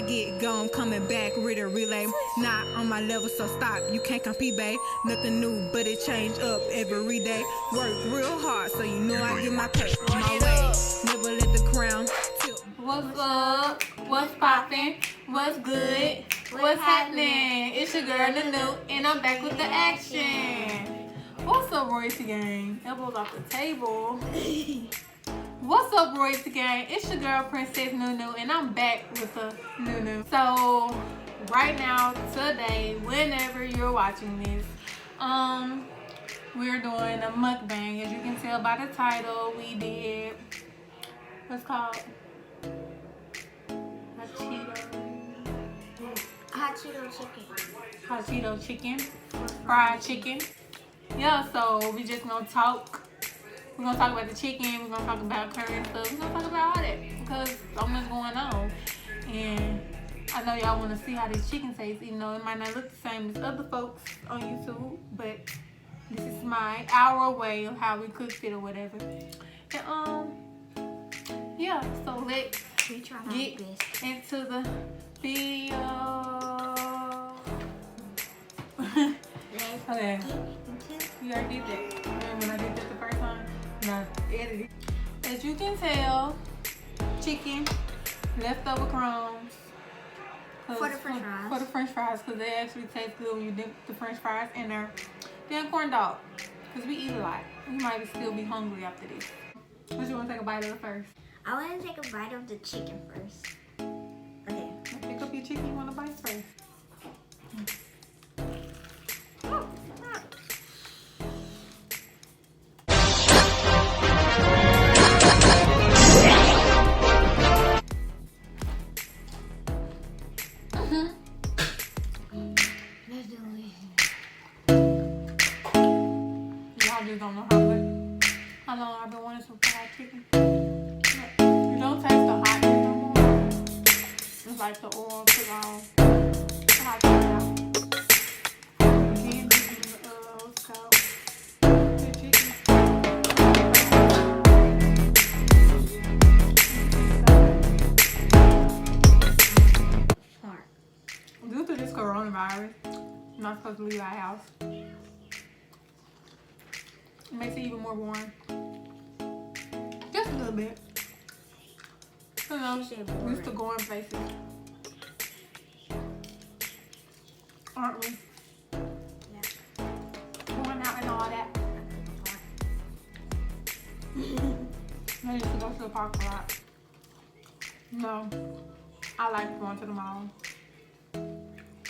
I get gone, coming back, read a relay. Not on my level, so stop, you can't compete, babe. Nothing new, but it change up every day. Work real hard, so you know I get my pay on my way. Never let the crown tilt. What's up? What's poppin'? What's good? What's happening? It's your girl Nunu, and I'm back with the action. What's up, Royce Gang? Elbows off the table. What's up, Royce Gang? It's your girl Princess Nunu, and I'm back with the Nunu. So right now, today, whenever you're watching this, we're doing a mukbang. As you can tell by the title, we did what's called Hot Cheeto chicken. Hot Cheeto chicken, fried chicken. Yeah, so we just gonna talk. We're gonna talk about the chicken. We're gonna talk about current stuff. We're gonna talk about all that because so much going on. And I know y'all wanna see how this chicken tastes, even though it might not look the same as other folks on YouTube. But this is our way of how we cooked it or whatever. And yeah. So let's get into the video. Okay. You already did that. And when I did that the first time, I edited it. As you can tell, chicken, leftover crumbs. For the french fries. For the french fries, because they actually taste good when you dip the french fries in there. Then corn dog, because we eat a lot. We might still be hungry after this. What you want to take a bite of it first? I want to take a bite of the chicken first. Okay. Pick up your chicken. You want to bite first? Let's do it. Y'all just don't know how long I've been wanting some fried chicken. You don't taste the hot chicken no more. It's like the oil took off. The hot chicken out. Then this is what's called the chicken. Smart. Due to this coronavirus, I'm not supposed to leave our house. It makes it even more boring. Just a little bit. You know, used to going places. Aren't we? Yeah. Going out and all that. I used to go to the park a lot. No. I like going to the mall.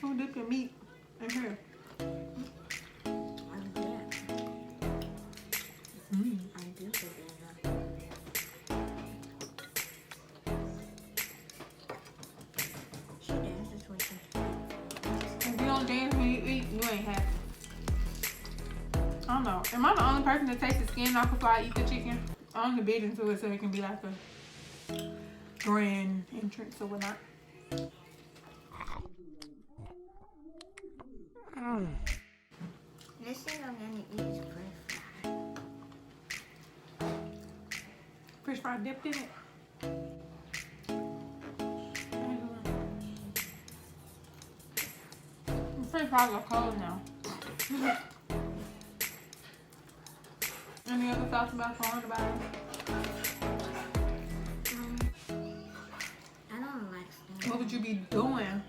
Who dip your meat in here? If you don't dance when you eat, you ain't happy. I don't know. Am I the only person that takes the skin off before I eat the chicken? I only bit into it so it can be like a grand entrance or whatnot. This thing I'm gonna eat is french fry. Fish fry dipped in it. The french fries are cold now. Any other thoughts about coronavirus? I don't like steak. What would you be doing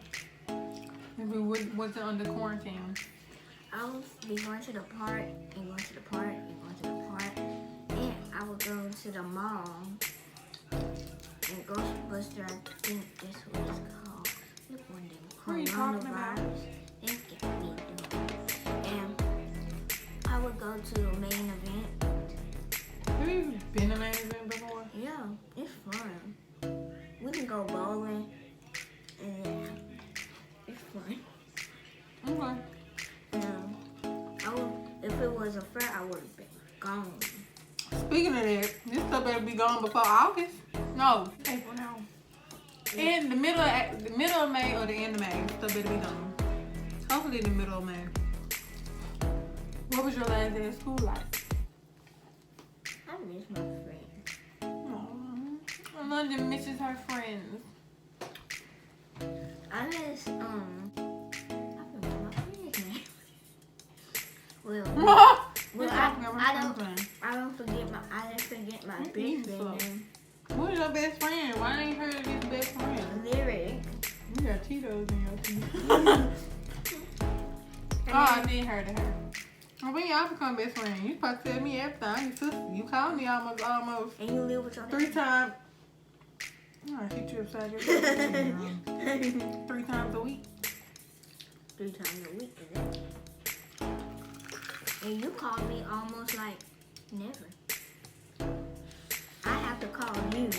if we wasn't under quarantine? I would be going to the park and going to the park and going to the park. And I would go to the mall and Ghostbuster, I think that's what it's called. Look one day. What are you talking about? They get me doing. And I would go to a main event. Have you been to main event before? Yeah, it's fun. We can go bowling. And yeah, it's fun. Okay. If it was a fair, I would have been gone. Speaking of that, this stuff better be gone before August. No, April now. In the middle of May or the end of May, stuff better be gone. Hopefully the middle of May. What was your last day of school like? I miss my friends. London misses her friends. I miss I forgot my friend's name. Well, I don't forget my I didn't forget my best friend name. Who's your best friend? Why ain't heard of his best friend? Lyric. You got Cheetos in your teeth. Oh, I did heard of her. Well, when y'all become best friends, you supposed to tell me everything. I'm your sister. You called me almost. And you live with your 3 times. Oh, she trips out your 3 times a week. 3 times a week, is it? And you call me almost like never. I have to call you.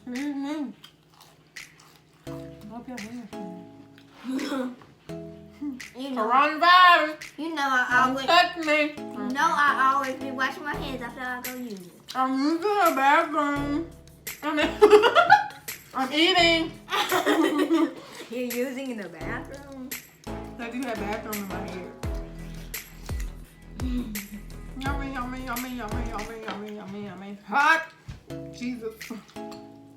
Mm-hmm. Hope your hands You know, coronavirus. you know I always Touch me. you know I always be washing my hands after I go use it. I'm using the bathroom. I'm eating. You're using in the bathroom? I do have bathroom in my head. Yummy, yummy, yummy, yummy, yummy, yummy, yummy, yummy. Hot. Jesus.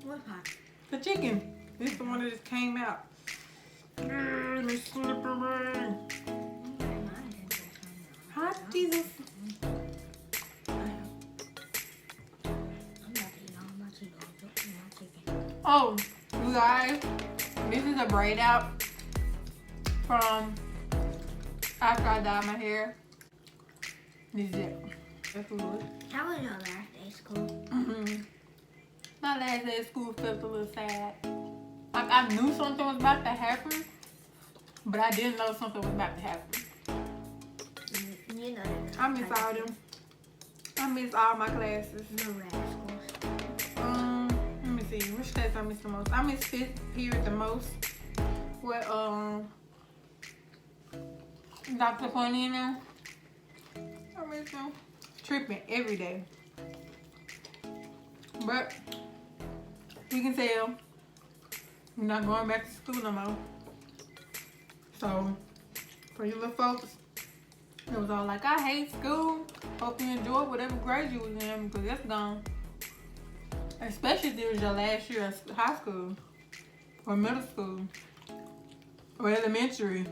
What's hot? The chicken. This is the one that just came out. It's slippery. Hot Jesus. I'm about to eat all my chicken. Oh, you guys, this is a braid out from after I dyed my hair. This is it. That's what it was. How was your last day of school? My last day of school felt a little sad. Like I knew something was about to happen, but I didn't know something was about to happen. You know that. I miss all them. I miss all my classes. No rascals. Let me see. Which class I miss the most? I miss 5th period the most. With Dr. Juanino. I miss him. Tripping every day. But you can tell we're not going back to school no more. So for you little folks, it was all like, I hate school. Hope you enjoy whatever grade you was in because it's gone. Especially if it was your last year of high school or middle school or elementary.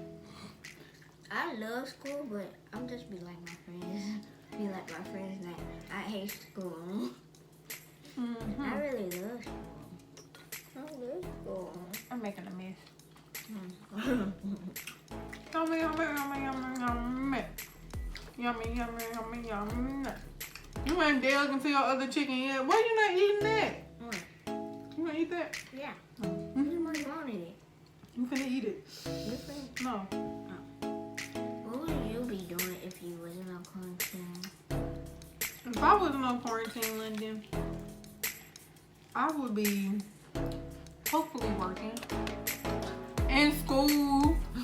I love school, but I'm just be like my friends. Be like my friends that I hate school. I really love school. I love school. I'm making a mess. Yummy, yummy, yummy, yummy, yummy. Yummy, yummy, yummy, yummy. You ain't delved into your other chicken yet. Why you not eating that? What? You gonna eat that? Yeah. You might wanted it. You finna eat it. You think? No. What would you be doing if you wasn't on quarantine? If I wasn't on quarantine, London, I would be hopefully working. In school. I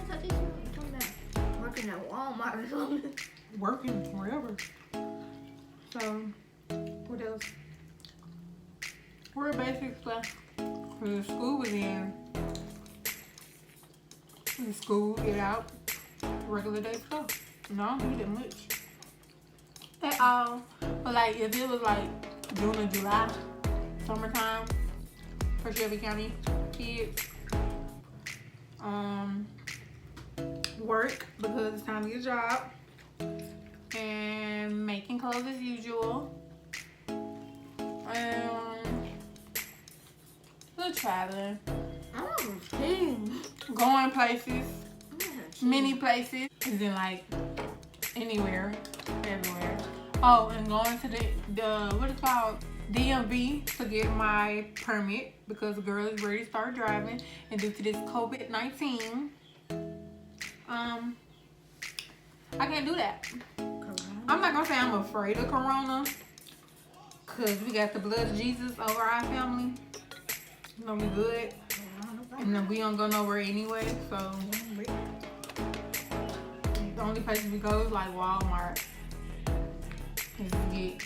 thought you were talking about working at Walmart or something. Working wherever. So, what else? We're basic stuff. The school was in. School, get out. Regular day stuff. No, I don't do that much. At all. But like, if it was like June or July, summertime, for Shelby County kids, work because it's time to get a job, and making clothes as usual, little traveling, going places, many places, as in like anywhere, everywhere. Oh, and going to the what is it called, DMV to get my permit because the girl is ready to start driving, and due to this COVID-19, I can't do that. I'm not gonna say I'm afraid of Corona, cause we got the blood of Jesus over our family. You know we good, and then we don't go nowhere anyway. So the only places we go is like Walmart, and to get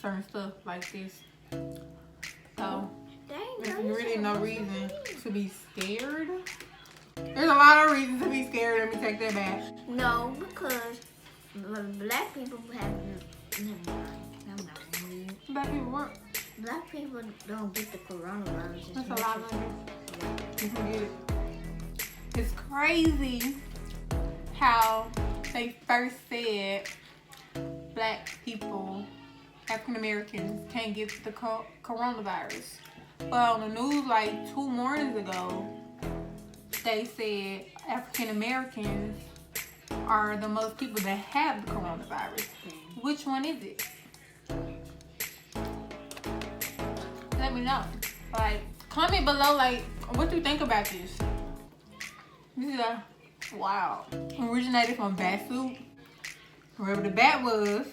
certain stuff like this. So there's really no reason to be scared. There's a lot of reasons to be scared. Let me take that back. No, because black people have. Never mind. Black people what? Black people don't get the coronavirus. That's a lot longer. You can get it. It's crazy how they first said black people, African Americans, can't get the coronavirus. Well, on the news like 2 mornings ago, they said African Americans are the most people that have the coronavirus. Which one is it? Let me know. Like, comment below, like, what do you think about this? This is wow. Originated from bat soup. Wherever the bat was,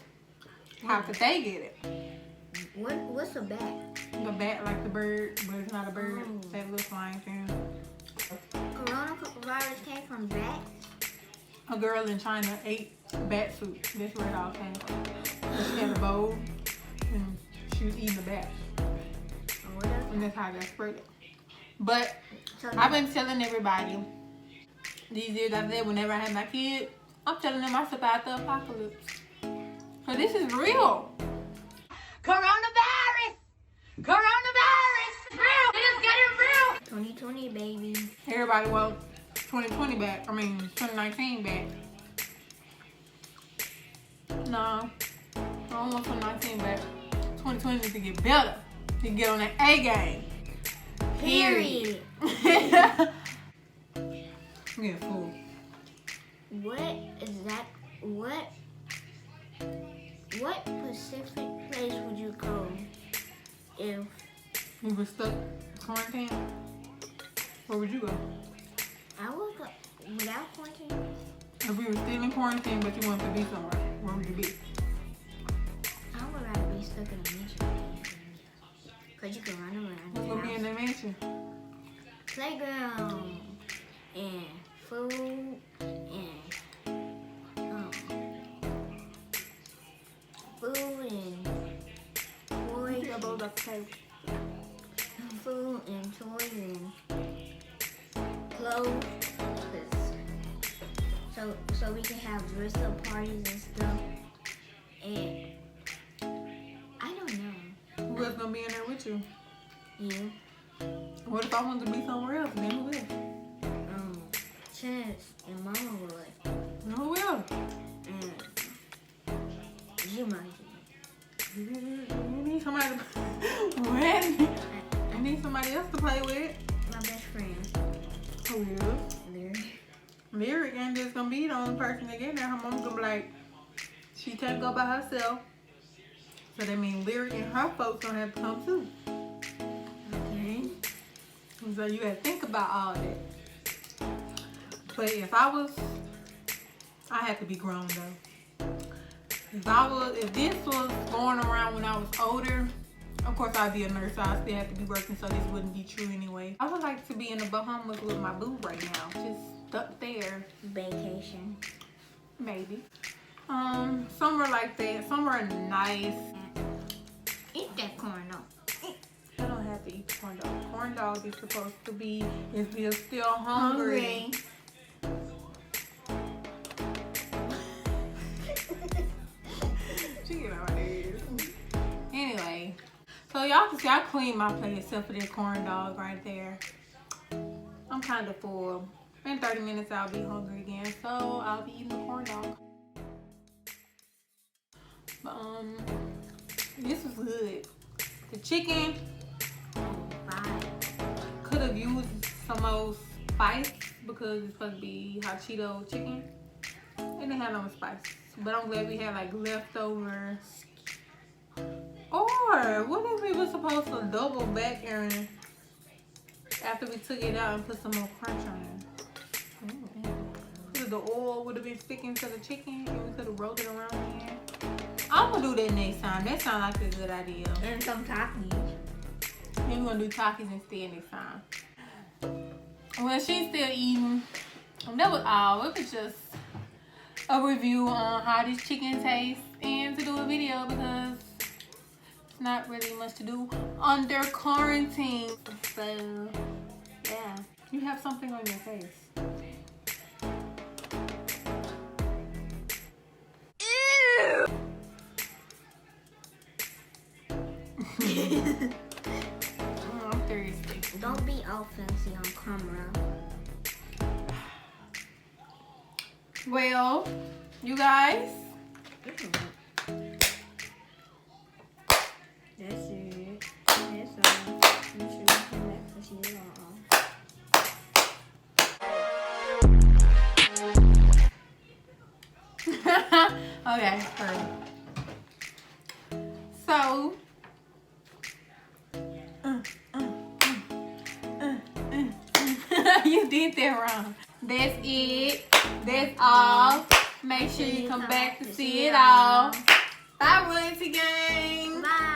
how could they get it? What's a bat? The bat, like the bird, but it's not a bird. That little flying thing. Coronavirus came from bats? A girl in China ate bat soup. That's where it all came from. She had a bowl, and she was eating the bat. And that's how I got spread. But I've been telling everybody these years I said whenever I had my kid, I'm telling them I survived the apocalypse. So this is real. Coronavirus! Coronavirus! Real! It's getting real! 2020, baby. Everybody want 2020 back. 2019 back. No, I don't want 2019 back. 2020 needs to get better. To get on that A game. Period. I'm getting full. What is that? What specific place would you go if You were stuck quarantine? Where would you go? I would go without quarantine? If we were still in quarantine but you wanted to be somewhere, where would you be? I would rather be stuck in a mansion. Because you can run around What's gonna be in the that mansion? playground and food and toys Yeah, both up the table. food and toys and clothes. So we can have dress up parties and stuff. And I don't know. Who else gonna be in there with you? You, What if I wanted to be somewhere else? Then who will? Chance and Mama would. Who will? And you might. You need somebody to when? I need somebody else to play with. My best friend. Who is? Larry. Lyric ain't just gonna be the only person that get there. Her mom's gonna be like, she can't go by herself. So that means Lyric and her folks gonna have to come too. Okay. So you gotta think about all that. But I had to be grown though. If this was going around when I was older, of course I'd be a nurse, so I still have to be working, so this wouldn't be true anyway. I would like to be in the Bahamas with my boo right now, just stuck there. Vacation. Maybe. Somewhere like that, somewhere nice. Eat that corn though. I don't have to eat corn dog. Corn dog is supposed to be if you're still hungry. She get on my nerves. Anyway, so y'all can see I cleaned my plate except for that corn dog right there. I'm kind of full. In 30 minutes I'll be hungry again, so I'll be eating the corn dog. But this was good. The chicken could have used some more spice because it's supposed to be hot Cheeto chicken. It didn't have no spice. But I'm glad we had like leftover. Or what if we were supposed to double back and after we took it out and put some more crunch on it? Because the oil would have been sticking to the chicken and we could have rolled it around again. I'm gonna do that next time. That sounds like a good idea. And some Takis. Maybe we're gonna do Takis instead next time. Well, she's still eating. That was all. It was just a review on how this chicken tastes and to do a video because it's not really much to do under quarantine. So, yeah. You have something on your face. Ew! I'm thirsty. Don't be all fancy on camera. Well, you guys. That's it. That's all. Make sure you come back for see it all. Okay, perfect. So, you did that wrong. That's it. That's all. Make sure you come back to see it all. Bye, Royalty Gang. Bye.